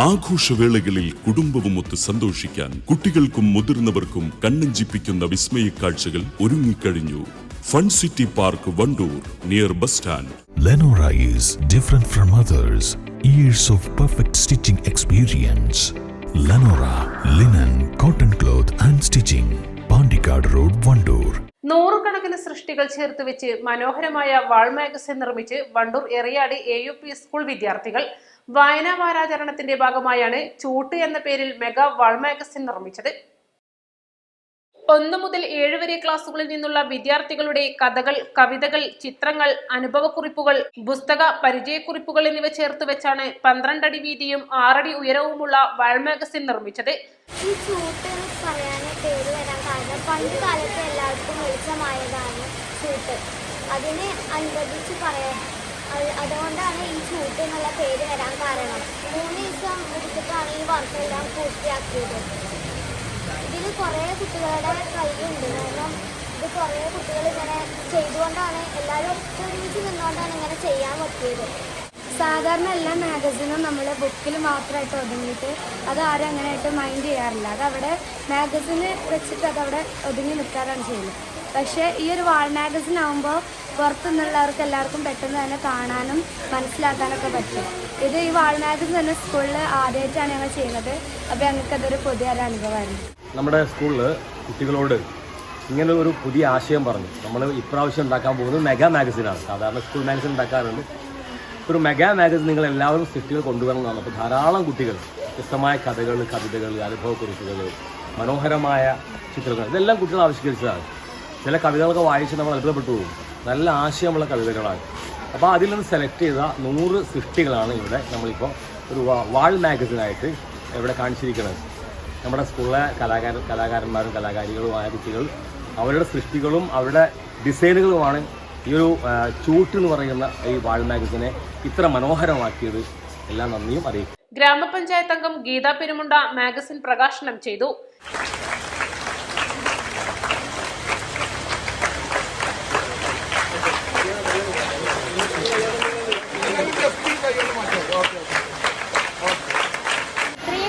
ആഘോഷവേളകളിൽ കുടുംബവുമൊത്ത് സന്തോഷിക്കാൻ കുട്ടികൾക്കും മുതിർന്നവർക്കും കണ്ണഞ്ചിപ്പിക്കുന്ന വിസ്മയ കാഴ്ചകൾ ഒരുങ്ങിക്കഴിഞ്ഞു. Fun city park Wandoor near bus stand. Lenora is different from others. Years of perfect stitching experience. Lenora linen, cotton cloth and stitching. Pandikad Road, Vandoor. നൂറുകണക്കിന് സൃഷ്ടികൾ ചേർത്ത് വെച്ച് മനോഹരമായ വാൾ മാഗസിൻ നിർമ്മിച്ച് വണ്ടൂർ എറിയാട് AUP സ്കൂൾ വിദ്യാർത്ഥികൾ വായനാ വാരാചരണത്തിന്റെ ഭാഗമായാണ് ചൂട്ട് എന്ന പേരിൽ മെഗാ വാൾ മാഗസിൻ നിർമ്മിച്ചത്. 1 മുതൽ 7 വരെ ക്ലാസുകളിൽ നിന്നുള്ള വിദ്യാർത്ഥികളുടെ കഥകൾ, കവിതകൾ, ചിത്രങ്ങൾ, അനുഭവക്കുറിപ്പുകൾ, പുസ്തക പരിചയക്കുറിപ്പുകൾ എന്നിവ ചേർത്ത് വെച്ചാണ് 12 അടി വീതിയും 6 അടി ഉയരവുമുള്ള വാൾ മാഗസിൻ നിർമ്മിച്ചത്. ഈ ചൂട്ട് പറയാൻ പേര് വരാൻ കാരണം പണ്ട് കാലത്ത് എല്ലാവർക്കും വെളിച്ചമായതാണ് ചൂട്ട്. അതിനെ അനുബന്ധിച്ച് പറയാൻ അതുകൊണ്ടാണ് ഈ ചൂട്ട് എന്നുള്ള പേര് വരാൻ കാരണം. 3 ദിവസം എടുത്തിട്ടാണ് ഈ വർക്കെല്ലാം പൂർത്തിയാക്കിയത്. ഇതിൽ കുറേ കുട്ടികളുടെ കയ്യുണ്ട്. കാരണം ഇത് കുറേ കുട്ടികൾ ഇങ്ങനെ ചെയ്തുകൊണ്ടാണ്, എല്ലാവരും ഒത്തൊരുമിച്ച് നിന്നുകൊണ്ടാണ് ഇങ്ങനെ ചെയ്യാൻ പറ്റിയത്. സാധാരണ എല്ലാ മാഗസിനും നമ്മൾ ബുക്കിൽ മാത്രമായിട്ട് ഒതുങ്ങിയിട്ട് അത് ആരും അങ്ങനെയായിട്ട് മൈൻഡ് ചെയ്യാറില്ല. അതവിടെ മാഗസിന് വെച്ചിട്ട് അതവിടെ ഒതുങ്ങി നിൽക്കാറാണ് ചെയ്യുന്നത്. പക്ഷേ ഈ ഒരു വാൾ മാഗസിൻ ആകുമ്പോൾ പുറത്തുനിന്നുള്ളവർക്ക് എല്ലാവർക്കും പെട്ടെന്ന് തന്നെ കാണാനും മനസ്സിലാക്കാനൊക്കെ പറ്റും. ഇത് ഈ വാൾ മാഗസിൻ തന്നെ സ്കൂളിൽ ആദ്യമായിട്ടാണ് ഞങ്ങൾ ചെയ്യുന്നത്. അപ്പോൾ ഞങ്ങൾക്കതൊരു പുതിയൊരു അനുഭവമായിരുന്നു. നമ്മുടെ സ്കൂളിൽ കുട്ടികളോട് ഇങ്ങനെ ഒരു പുതിയ ആശയം പറഞ്ഞു. നമ്മൾ ഇപ്രാവശ്യം ഉണ്ടാക്കാൻ പോകുന്നത് മെഗാ മാഗസിനാണ്. സാധാരണ സ്കൂൾ മാഗസിൻ ഉണ്ടാക്കാറുണ്ട്. ഒരു മെഗാ മാഗസിൻ നിങ്ങൾ എല്ലാവരും സൃഷ്ടികൾ കൊണ്ടുവരണമെന്നാണ്. അപ്പോൾ ധാരാളം കുട്ടികൾ വ്യത്യസ്തമായ കഥകൾ, കവിതകൾ, അനുഭവക്കുറിപ്പുകൾ, മനോഹരമായ ചിത്രങ്ങൾ, ഇതെല്ലാം കുട്ടികൾ ആവിഷ്കരിച്ചതാണ്. ചില കവിതകളൊക്കെ വായിച്ച് നമ്മൾ അത്ഭുതപ്പെട്ടു പോകും. നല്ല ആശയമുള്ള കവിതകളാണ്. അപ്പോൾ അതിൽ നിന്ന് സെലക്ട് ചെയ്ത 100 സൃഷ്ടികളാണ് ഇവിടെ നമ്മളിപ്പോൾ ഒരു വാൾ മാഗസിനായിട്ട് ഇവിടെ കാണിച്ചിരിക്കുന്നത്. നമ്മുടെ സ്കൂളിലെ കലാകാരന്മാരും കലാകാരികളുമായ കുട്ടികൾ അവരുടെ സൃഷ്ടികളും അവരുടെ ഡിസൈനുകളുമാണ് ഈ ഒരു ചൂട്ട് എന്ന് പറയുന്ന ഈ വാൾ മാഗസിനെ ഇത്ര മനോഹരമാക്കിയത്. എല്ലാം നന്ദിയും അറിയിക്കും. ഗ്രാമപഞ്ചായത്ത് അംഗം ഗീത പെരുമുണ്ട മാഗസിൻ പ്രകാശനം ചെയ്തു.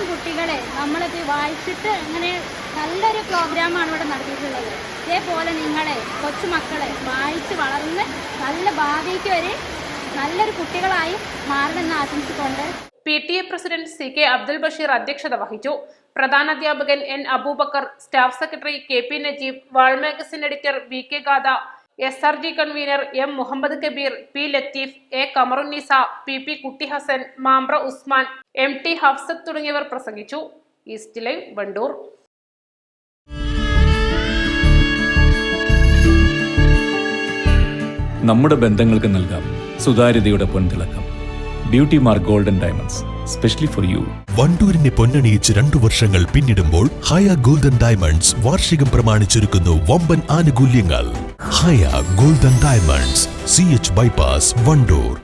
കുട്ടികളെ നമ്മളിത് വായിച്ചിട്ട് അങ്ങനെ നല്ലൊരു പ്രോഗ്രാമാണ് ഇവിടെ നടത്തിയിട്ടുള്ളത്. ഇതേപോലെ നിങ്ങളെ കൊച്ചുമക്കളെ വായിച്ച് വളർന്ന് നല്ല ഭാവിക്ക് വരെ നല്ലൊരു കുട്ടികളായി മാറണമെന്ന് ആശംസിച്ചുകൊണ്ട് PTA president CK Abdul Basheer അധ്യക്ഷത വഹിച്ചു. പ്രധാനാധ്യാപകൻ N Aboobacker, staff secretary KP Najeeb, wall magazine editor VK Gada, SRG convener M Muhammad Kabeer, P Latheef, A Kamarunnisa, PP Kutty Hassan, Mambra Usman, MT Hafsath തുടങ്ങിയവർ പ്രസംഗിച്ചു. East live, Wandoor. നമ്മുടെ ബന്ധങ്ങൾക്ക് നൽകാം സുതാര്യതയുടെ പൊൻതിളക്കം. Beauty mark golden diamonds, specially for you. വണ്ടൂരിനെ പൊന്നണിയിച്ച് 2 വർഷങ്ങൾ പിന്നിടുമ്പോൾ ഹയ ഗോൾഡൻ ഡയമണ്ട്സ് വാർഷികം പ്രമാണിച്ചൊരുക്കുന്നു വമ്പൻ ആനുകൂല്യങ്ങൾ. Haya golden diamonds, CH bypass, Wandoor.